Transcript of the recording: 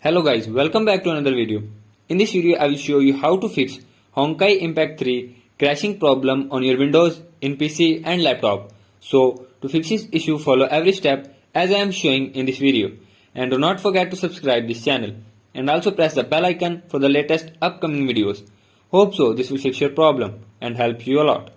Hello guys, welcome back to another video. In this video I will show you how to fix Honkai Impact 3 crashing problem on your Windows, in PC and laptop. So to fix this issue, follow every step as I am showing in this video. And do not forget to subscribe this channel and also press the bell icon for the latest upcoming videos. Hope so this will fix your problem and help you a lot.